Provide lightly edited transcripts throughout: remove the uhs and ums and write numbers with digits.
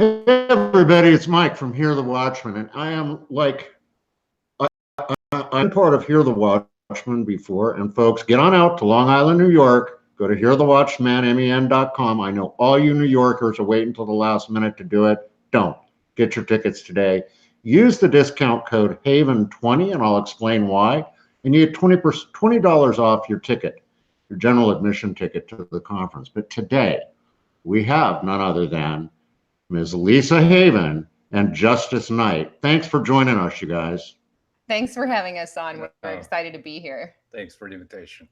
Hey everybody, it's Mike from Hear the Watchman, and I'm part of Hear the Watchman before. And folks, get on out to Long Island, New York. Go to hearthewatchman.com. I know all you New Yorkers are waiting until the last minute to do it. Don't. Get your tickets today. Use the discount code HAVEN20, and I'll explain why. And you get $20 off your ticket, your general admission ticket to the conference. But today, we have none other than Ms. Lisa Haven and Justus Knight. Thanks for joining us, you guys. Thanks for having us on. We're excited to be here. Thanks for the invitation.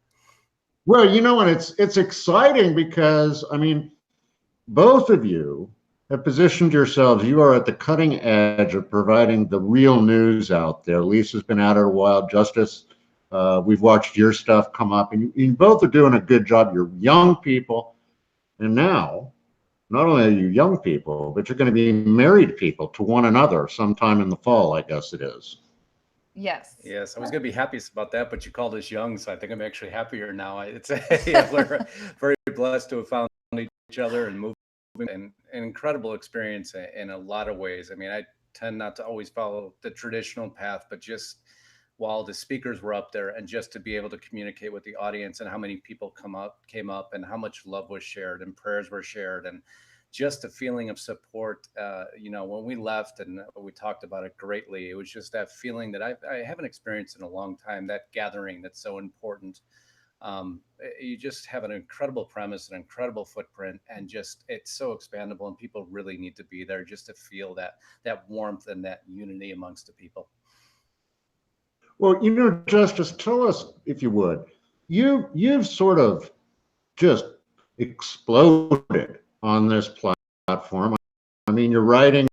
Well, you know, and it's exciting because, I mean, both of you have positioned yourselves. You are at the cutting edge of providing the real news out there. Lisa's been at it a while. Justus, we've watched your stuff come up, and you both are doing a good job. You're young people, and now, not only are you young people, but you're going to be married people to one another sometime in the fall, I guess it is. Yes. Yes, I was going to be happy about that, but you called us young, so I think I'm actually happier now. We're very blessed to have found each other and moving, and an incredible experience in a lot of ways. I mean, I tend not to always follow the traditional path, but just while the speakers were up there, and just to be able to communicate with the audience, and how many people came up and how much love was shared and prayers were shared, and just a feeling of support. When we left, and we talked about it greatly, it was just that feeling that I haven't experienced in a long time, that gathering that's so important. You just have an incredible premise, an incredible footprint, and just it's so expandable, and people really need to be there just to feel that warmth and that unity amongst the people. Well, you know, Justus, tell us, if you would, you've sort of just exploded on this platform. I mean, you're writing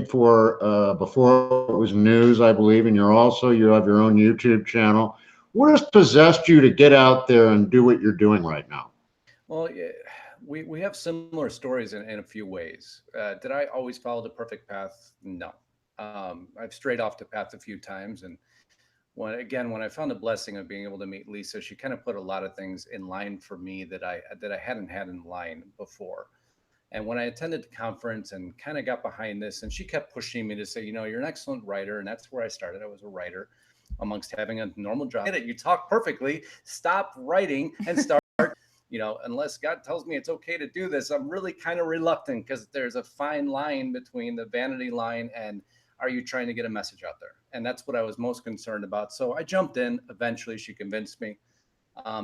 for before it was news, I believe, and you have your own YouTube channel. What has possessed you to get out there and do what you're doing right now? Well, we have similar stories in a few ways. Did I always follow the perfect path? No. I've strayed off the path a few times, and when I found the blessing of being able to meet Lisa, she kind of put a lot of things in line for me that I hadn't had in line before. And when I attended the conference and kind of got behind this, and she kept pushing me to say, you're an excellent writer. And that's where I started. I was a writer amongst having a normal job. You talk perfectly. Stop writing and start, unless God tells me it's okay to do this. I'm really kind of reluctant, because there's a fine line between the vanity line and are you trying to get a message out there? And that's what I was most concerned about. So I jumped in. Eventually, she convinced me.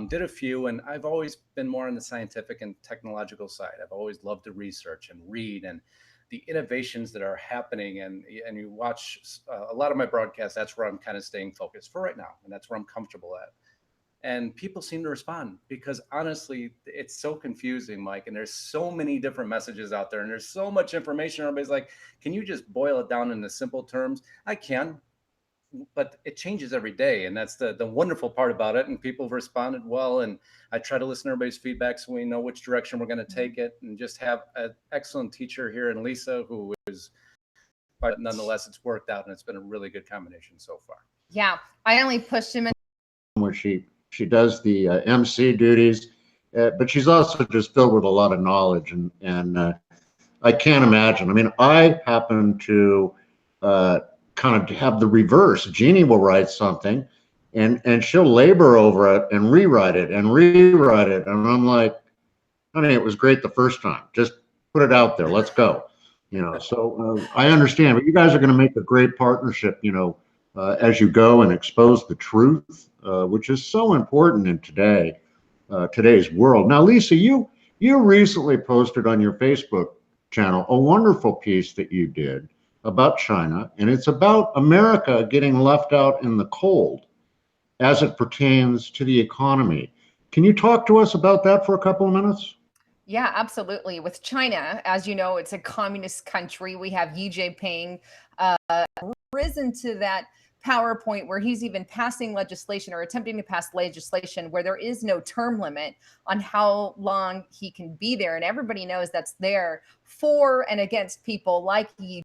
Did a few, and I've always been more on the scientific and technological side. I've always loved to research and read, and the innovations that are happening. And you watch a lot of my broadcasts. That's where I'm kind of staying focused for right now, and that's where I'm comfortable at. And people seem to respond, because honestly, it's so confusing, Mike. And there's so many different messages out there, and there's so much information. Everybody's like, can you just boil it down into simple terms? I can, but it changes every day. And that's the wonderful part about it. And people have responded well. And I try to listen to everybody's feedback, so we know which direction we're going to take it, and just have an excellent teacher here in Lisa, who is, but nonetheless, it's worked out, and it's been a really good combination so far. Yeah. I only pushed him in. Where she does the MC duties, but she's also just filled with a lot of knowledge, and I can't imagine. I mean, I happen to kind of have the reverse. Jeannie will write something, and she'll labor over it and rewrite it, and I'm like, honey, it was great the first time. Just put it out there. Let's go. So I understand, but you guys are going to make a great partnership. As you go and expose the truth, which is so important in today's world. Now, Lisa, you recently posted on your Facebook channel a wonderful piece that you did about China, and it's about America getting left out in the cold as it pertains to the economy. Can you talk to us about that for a couple of minutes? Yeah, absolutely. With China, as you know, it's a communist country. We have Xi Jinping risen to that PowerPoint where he's even passing legislation or attempting to pass legislation where there is no term limit on how long he can be there. And everybody knows that's there for and against people like Xi.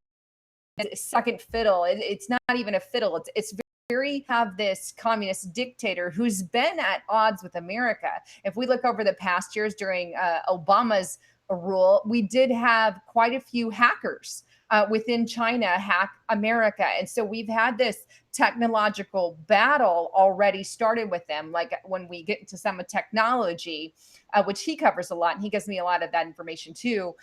Second fiddle. It's not even a fiddle. It's very have this communist dictator who's been at odds with America. If we look over the past years during Obama's rule, we did have quite a few hackers within China hack America. And so we've had this technological battle already started with them. Like when we get into some of technology, which he covers a lot, and he gives me a lot of that information too.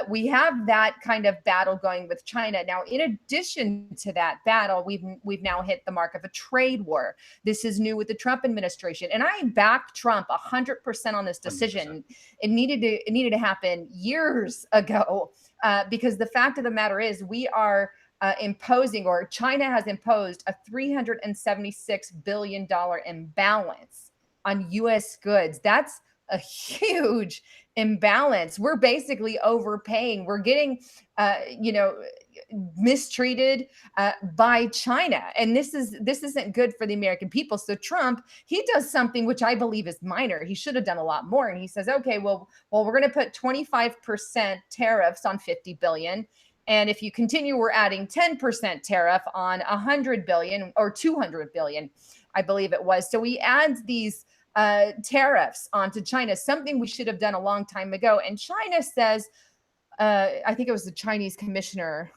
We have that kind of battle going with China. Now, in addition to that battle, we've now hit the mark of a trade war. This is new with the Trump administration. And I back Trump 100% on this decision. 100%. It needed to happen years ago. Because the fact of the matter is we are imposing, or China has imposed, a $376 billion imbalance on U.S. goods. That's a huge imbalance. We're basically overpaying. We're getting, mistreated by China. And this isn't good for the American people. So Trump, he does something which I believe is minor. He should have done a lot more. And he says, okay, well, we're going to put 25% tariffs on 50 billion. And if you continue, we're adding 10% tariff on 100 billion or 200 billion, I believe it was. So he adds these tariffs onto China, something we should have done a long time ago. And China says, I think it was the Chinese commissioner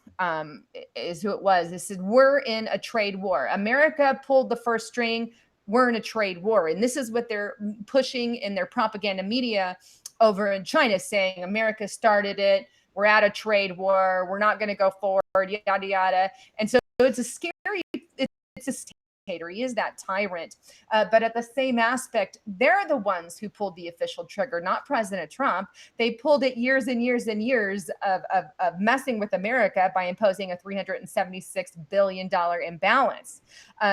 is who it was. They said, we're in a trade war. America pulled the first string. We're in a trade war. And this is what they're pushing in their propaganda media over in China, saying America started it. We're at a trade war. We're not going to go forward, yada, yada. And so it's a scary, it's a dictator. He is that tyrant. But at the same aspect, they're the ones who pulled the official trigger, not President Trump. They pulled it years and years and years of messing with America by imposing a $376 billion imbalance.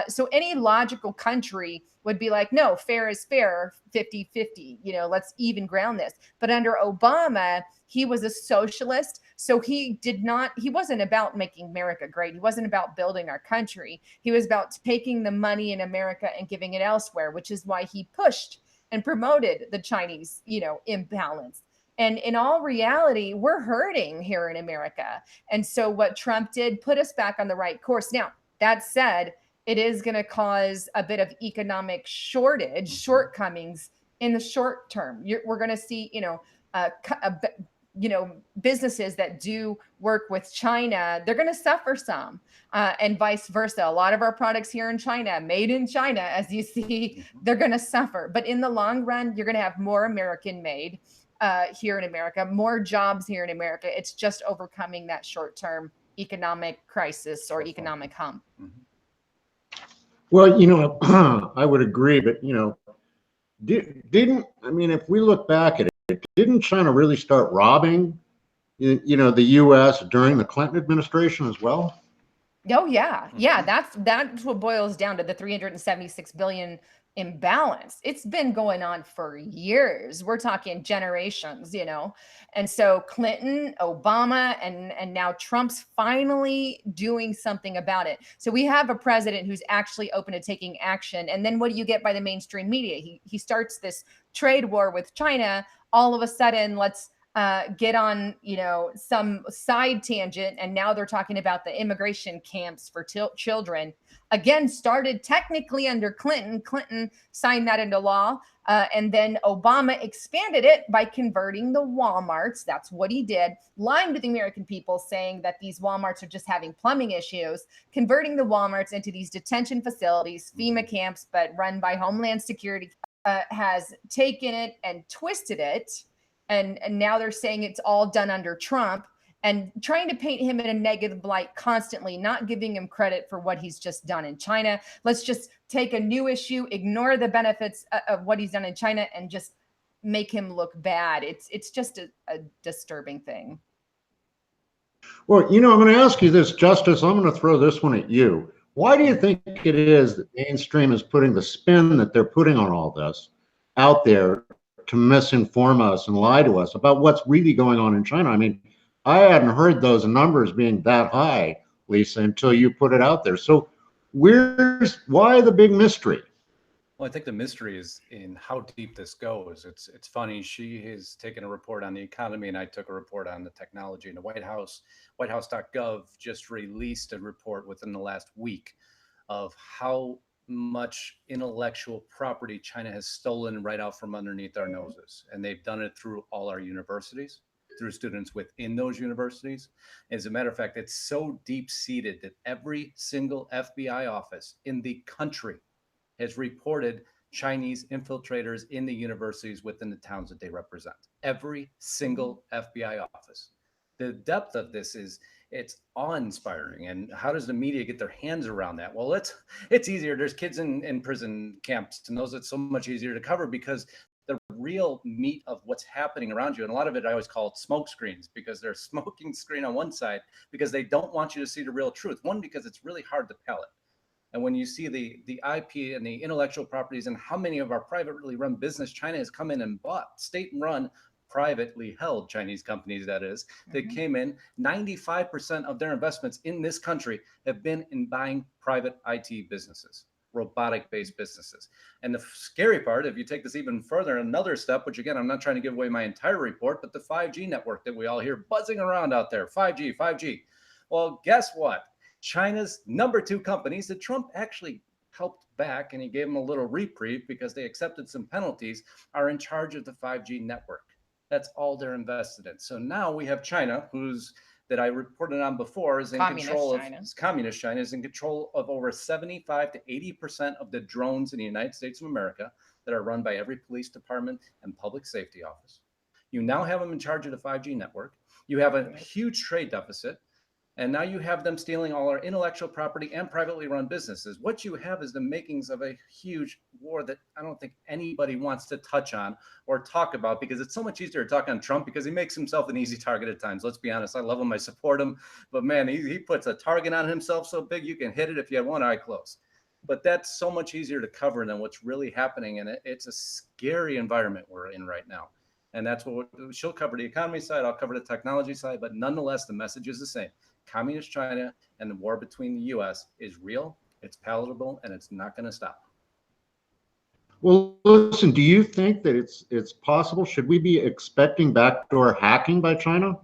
So any logical country would be like, no, fair is fair, 50-50, let's even ground this. But under Obama, he was a socialist. So he wasn't about making America great. He wasn't about building our country. He was about taking the money in America and giving it elsewhere, which is why he pushed and promoted the Chinese, imbalance. And in all reality, we're hurting here in America. And so what Trump did put us back on the right course. Now, that said, it is going to cause a bit of economic shortcomings in the short term. We're going to see, businesses that do work with China, they're going to suffer some, and vice versa. A lot of our products here in China, made in China, as you see, they're going to suffer. But in the long run, you're going to have more American made here in America, more jobs here in America. It's just overcoming that short-term economic crisis or economic hump. Well, I would agree, but, if we look back at it, didn't China really start robbing, the U.S. during the Clinton administration as well? Oh, yeah. Yeah, that's what boils down to the 376 billion imbalance. It's been going on for years. We're talking generations, And so Clinton, Obama, and now Trump's finally doing something about it. So we have a president who's actually open to taking action. And then what do you get by the mainstream media? He starts this trade war with China. All of a sudden, let's get on, some side tangent. And now they're talking about the immigration camps for children. Again, started technically under Clinton. Clinton signed that into law. And then Obama expanded it by converting the Walmarts. That's what he did. Lying to the American people, saying that these Walmarts are just having plumbing issues, converting the Walmarts into these detention facilities, FEMA camps, but run by Homeland Security, has taken it and twisted it. And now they're saying it's all done under Trump, and trying to paint him in a negative light constantly, not giving him credit for what he's just done in China. Let's just take a new issue, ignore the benefits of what he's done in China, and just make him look bad. It's just a disturbing thing. Well, I'm going to ask you this, Justus. I'm going to throw this one at you. Why do you think it is that mainstream is putting the spin that they're putting on all this out there to misinform us and lie to us about what's really going on in China? I hadn't heard those numbers being that high, Lisa, until you put it out there. So why the big mystery? Well, I think the mystery is in how deep this goes. It's funny. She has taken a report on the economy, and I took a report on the technology. And the White House, whitehouse.gov, just released a report within the last week of how much intellectual property China has stolen right out from underneath our noses. And they've done it through all our universities. through students within those universities. As a matter of fact, it's so deep-seated that every single FBI office in the country has reported Chinese infiltrators in the universities within the towns that they represent. Every single FBI office. The depth of this it's awe-inspiring. And how does the media get their hands around that? Well, it's easier. There's kids in prison camps, and those it's so much easier to cover because the real meat of what's happening around you, and a lot of it I always call it smoke screens, because they're smoking screen on one side because they don't want you to see the real truth. One, because it's really hard to palate. And when you see the IP and the intellectual properties and how many of our privately run business China has come in and bought, state-run, privately held Chinese companies, that is, that came in, 95% of their investments in this country have been in buying private IT businesses, robotic-based businesses. And the scary part, if you take this even further, another step, which again, I'm not trying to give away my entire report, but the 5G network that we all hear buzzing around out there, 5G. Well, guess what? China's number 2 companies that Trump actually helped back, and he gave them a little reprieve because they accepted some penalties, are in charge of the 5G network. That's all they're invested in. So now we have China, that I reported on before, is in control of communist China, is in control of over 75 to 80% of the drones in the United States of America that are run by every police department and public safety office. You now have them in charge of the 5G network. You have a huge trade deficit. And now you have them stealing all our intellectual property and privately run businesses. What you have is the makings of a huge war that I don't think anybody wants to touch on or talk about, because it's so much easier to talk on Trump because he makes himself an easy target at times. Let's be honest. I love him. I support him. But man, he puts a target on himself so big you can hit it if you have one eye closed. But that's so much easier to cover than what's really happening. And it's a scary environment we're in right now. And that's what she'll cover the economy side. I'll cover the technology side. But nonetheless, the message is the same. Communist China and the war between the U.S. is real, it's palatable, and it's not going to stop. Well, listen, do you think that it's possible? Should we be expecting backdoor hacking by China?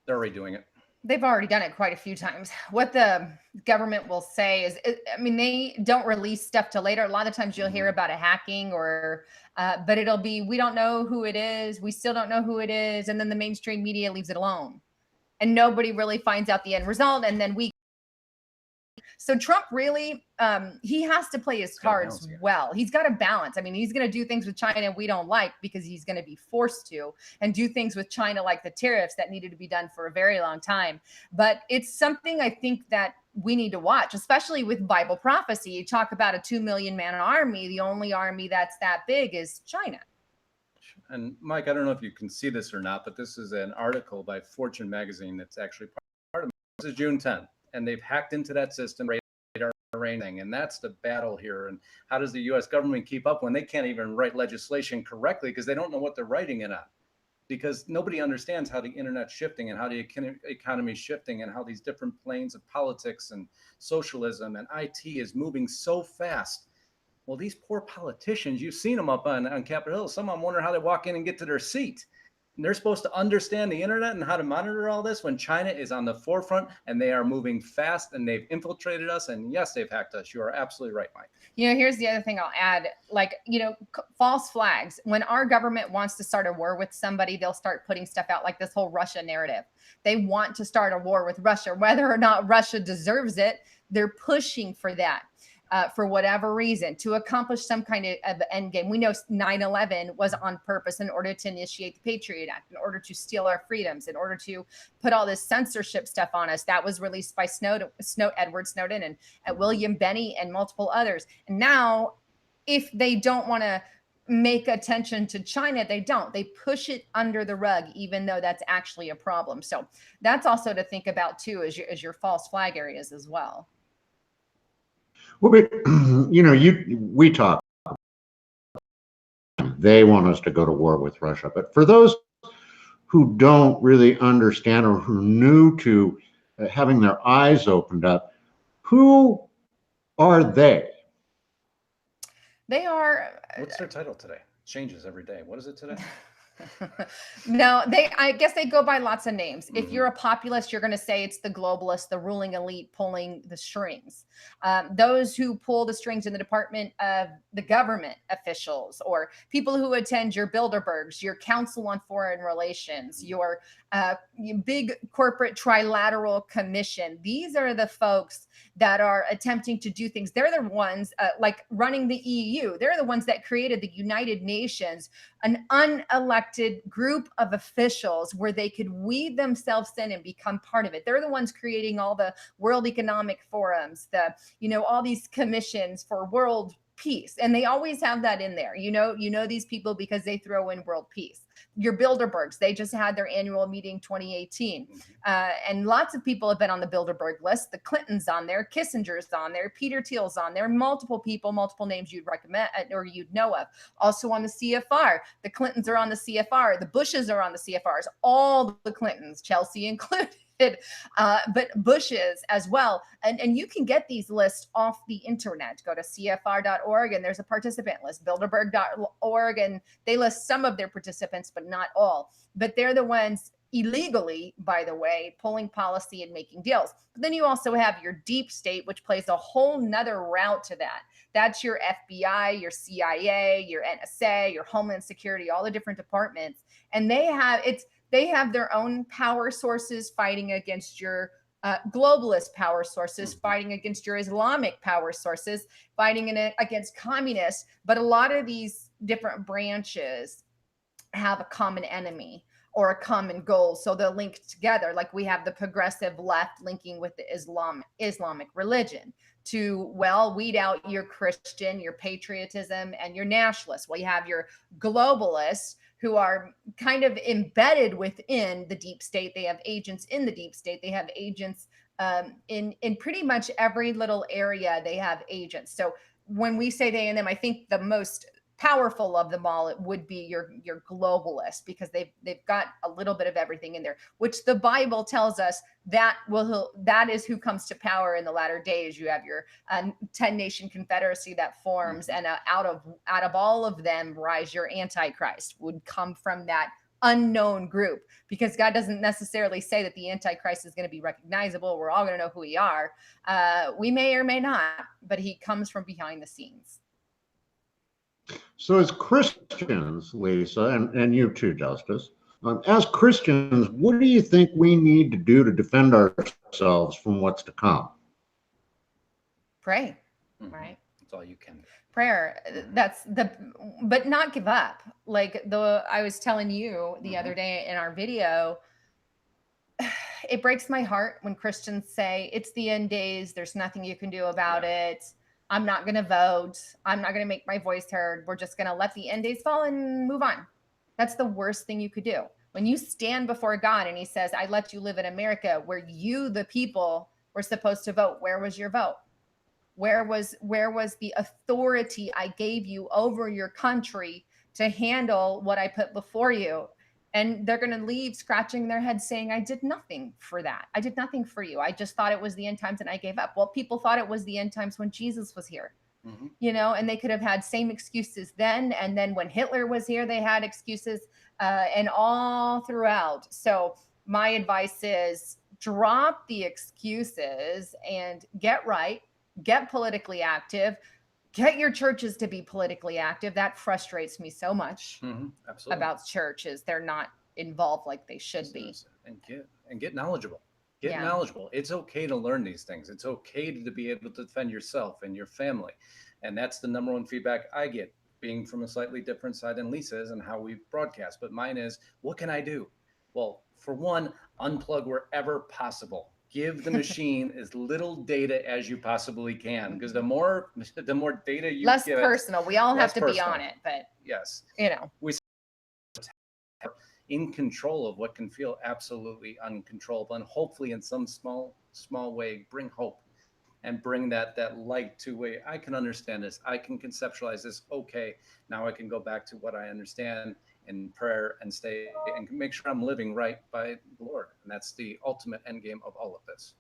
They're already doing it. They've already done it quite a few times. What the government will say is, I mean, they don't release stuff till later. A lot of times you'll hear about a hacking but it'll be, we don't know who it is. We still don't know who it is. And then the mainstream media leaves it alone. And nobody really finds out the end result. And then so Trump really, he has to play his cards well. He's got to balance. I mean, he's going to do things with China we don't like because he's going to be forced to, and do things with China like the tariffs that needed to be done for a very long time. But it's something I think that we need to watch, especially with Bible prophecy. You talk about a 2 million man army. The only army that's that big is China. And Mike, I don't know if you can see this or not, but this is an article by Fortune magazine that's actually part of it. This is June 10th, and they've hacked into that system, radar raining, and that's the battle here. And how does the U.S. government keep up when they can't even write legislation correctly because they don't know what they're writing it on? Because nobody understands how the internet's shifting and how the economy's shifting and how these different planes of politics and socialism and IT is moving so fast. Well, these poor politicians, you've seen them up on Capitol Hill. Some of them wonder how they walk in and get to their seat. And they're supposed to understand the internet and how to monitor all this when China is on the forefront and they are moving fast and they've infiltrated us. And yes, they've hacked us. You are absolutely right, Mike. You know, here's the other thing I'll add, false flags. When our government wants to start a war with somebody, they'll start putting stuff out like this whole Russia narrative. They want to start a war with Russia, whether or not Russia deserves it. They're pushing for that. For whatever reason, to accomplish some kind of end game. We know 9/11 was on purpose in order to initiate the Patriot Act, in order to steal our freedoms, in order to put all this censorship stuff on us. That was released by Edward Snowden and William Benny and multiple others. And now, if they don't want to make attention to China, they don't. They push it under the rug, even though that's actually a problem. So that's also to think about too, as your false flag areas as well. Well, but, we talk. They want us to go to war with Russia. But for those who don't really understand or who are new to having their eyes opened up, who are they? They are. What's their title today? Changes every day. What is it today? No, I guess they go by lots of names. If you're a populist, you're going to say it's the globalists, the ruling elite pulling the strings. Those who pull the strings in the department of the government officials, or people who attend your Bilderbergs, your Council on Foreign Relations, your big corporate trilateral commission. These are the folks that are attempting to do things. They're the ones like running the EU. They're the ones that created the United Nations, an unelected group of officials where they could weave themselves in and become part of it. They're the ones creating all the World Economic Forums, all these commissions for world peace. And they always have that in there. You know these people because they throw in world peace. Your Bilderbergs, they just had their annual meeting 2018. And lots of people have been on the Bilderberg list. The Clintons on there, Kissinger's on there, Peter Thiel's on there, multiple people, multiple names you'd recommend or you'd know of. Also on the CFR. The Clintons are on the CFR. The Bushes are on the CFRs. All the Clintons, Chelsea included. But Bushes as well. And you can get these lists off the internet. Go to CFR.org and there's a participant list, Bilderberg.org, and they list some of their participants, but not all. But they're the ones illegally, by the way, pulling policy and making deals. But then you also have your deep state, which plays a whole nother route to that. That's your FBI, your CIA, your NSA, your Homeland Security, all the different departments. And they have their own power sources fighting against your globalist power sources, fighting against your Islamic power sources, fighting against communists. But a lot of these different branches have a common enemy or a common goal. So they're linked together. Like we have the progressive left linking with the Islamic religion to, weed out your Christian, your patriotism, and your nationalists. Well, you have your globalists who are kind of embedded within the deep state. They have agents in the deep state. They have agents in pretty much every little area. They have agents. So when we say they and them, I think the most powerful of them all, it would be your globalist, because they've got a little bit of everything in there, which the Bible tells us that is who comes to power in the latter days. You have your 10-nation confederacy that forms, and out of all of them rise your Antichrist, would come from that unknown group, because God doesn't necessarily say that the Antichrist is going to be recognizable. We're all going to know who we are. We may or may not, but he comes from behind the scenes. So as Christians, Lisa, and you too, Justus, as Christians, what do you think we need to do to defend ourselves from what's to come? Pray, right? That's all you can do. Prayer, but not give up. Like I was telling you the other day in our video, it breaks my heart when Christians say it's the end days, there's nothing you can do about it. I'm not going to vote. I'm not going to make my voice heard. We're just going to let the end days fall and move on. That's the worst thing you could do. When you stand before God and he says, I let you live in America where you, the people, were supposed to vote. Where was your vote? Where was the authority I gave you over your country to handle what I put before you? And they're going to leave scratching their head saying, I did nothing for that. I did nothing for you. I just thought it was the end times and I gave up. Well, people thought it was the end times when Jesus was here, and they could have had same excuses then. And then when Hitler was here, they had excuses and all throughout. So my advice is drop the excuses and get right, get politically active. Get your churches to be politically active. That frustrates me so much about churches. They're not involved like they should be. And get knowledgeable. Get knowledgeable. It's okay to learn these things. It's okay to be able to defend yourself and your family. And that's the number one feedback I get, being from a slightly different side than Lisa's and how we broadcast. But mine is, what can I do? Well, for one, unplug wherever possible. Give the machine as little data as you possibly can, because the more data you less give personal. We all have to be on it, but yes, we in control of what can feel absolutely uncontrollable, and hopefully in some small way bring hope and bring that light to where I can understand this, I can conceptualize this. Okay, now I can go back to what I understand in prayer and stay and make sure I'm living right by the Lord. And that's the ultimate end game of all of this.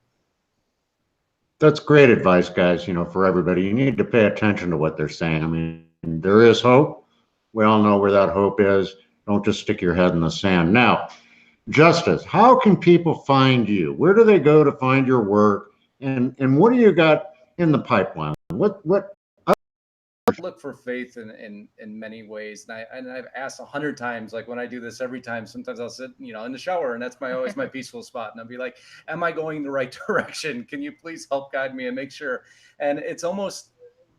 That's great advice, guys, for everybody. You need to pay attention to what they're saying. I mean, there is hope. We all know where that hope is. Don't just stick your head in the sand. Now, Justus, how can people find you? Where do they go to find your work? And what do you got in the pipeline? What look for faith in many ways, and I've asked 100 times, like when I do this every time, sometimes I'll sit in the shower, and that's always my peaceful spot, and I'll be like, am I going the right direction? Can you please help guide me and make sure? And it's almost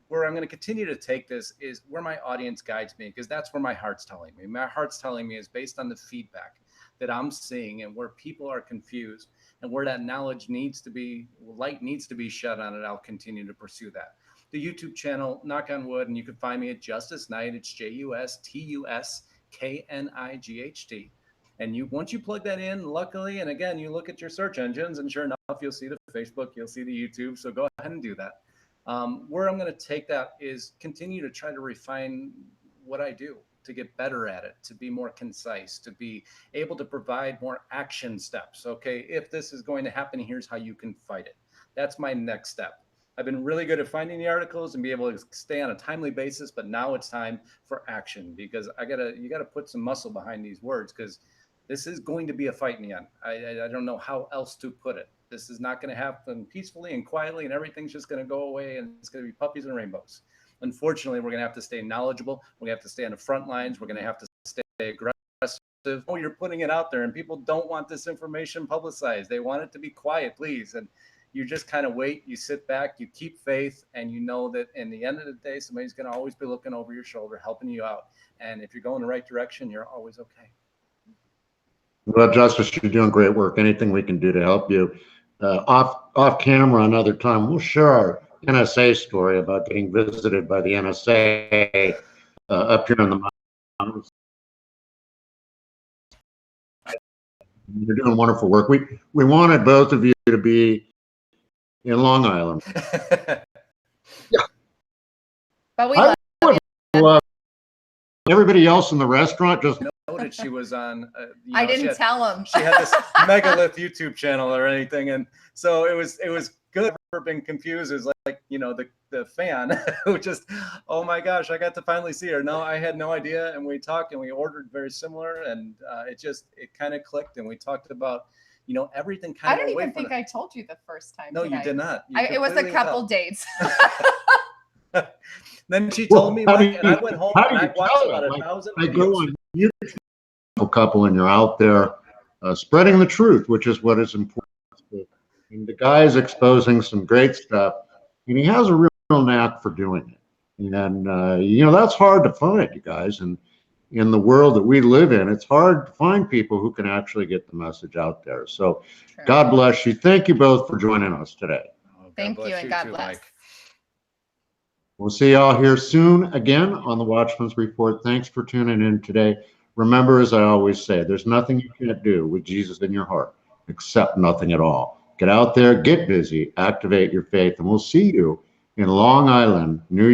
where I'm going to continue to take this is where my audience guides me, because that's where my heart's telling me. My heart's telling me is based on the feedback that I'm seeing and where people are confused and where that knowledge needs to be, light needs to be shed on it. I'll continue to pursue that. The YouTube channel, knock on wood, and you can find me at Justus Knight. It's JUSTUSKNIGHT. And once you plug that in, luckily, and again, you look at your search engines, and sure enough, you'll see the Facebook, you'll see the YouTube. So go ahead and do that. Where I'm going to take that is continue to try to refine what I do, to get better at it, to be more concise, to be able to provide more action steps. Okay, if this is going to happen, here's how you can fight it. That's my next step. I've been really good at finding the articles and be able to stay on a timely basis, but now it's time for action, because you gotta put some muscle behind these words, because this is going to be a fight in the end. I don't know how else to put it. This is not going to happen peacefully and quietly, and everything's just going to go away, and it's going to be puppies and rainbows. Unfortunately, we're going to have to stay knowledgeable. We're going to have to stay on the front lines. We're going to have to stay aggressive. Oh, you're putting it out there, and people don't want this information publicized. They want it to be quiet, please. And you just kind of wait, you sit back, you keep faith, and you know that in the end of the day, somebody's going to always be looking over your shoulder, helping you out. And if you're going the right direction, you're always okay. Well, Justus, you're doing great work. Anything we can do to help you. Off camera another time, we'll share our NSA story about getting visited by the NSA up here in the mountains. You're doing wonderful work. We wanted both of you to be in Long Island. Yeah. But we love everybody else in the restaurant just noted she was on. I didn't tell him. She had this megalith YouTube channel or anything, and so it was good. For being confused is like the fan who just, oh my gosh, I got to finally see her. No, I had no idea, and we talked and we ordered very similar, and it kind of clicked, and we talked about everything kind of. I don't even think I told you the first time. No, you did not. It was a couple dates. Then she told me, and I went home and I watched about 1,000 videos. I go on YouTube, a couple, and you're out there spreading the truth, which is what is important. And the guy is exposing some great stuff, and he has a real knack for doing it. And that's hard to find, you guys. And in the world that we live in, it's hard to find people who can actually get the message out there. So, sure. God bless you. Thank you both for joining us today. Thank you, and God bless. We'll see y'all here soon again on the Watchmen's Report. Thanks for tuning in today. Remember, as I always say, there's nothing you can't do with Jesus in your heart, except nothing at all. Get out there, get busy, activate your faith, and we'll see you in Long Island, New York.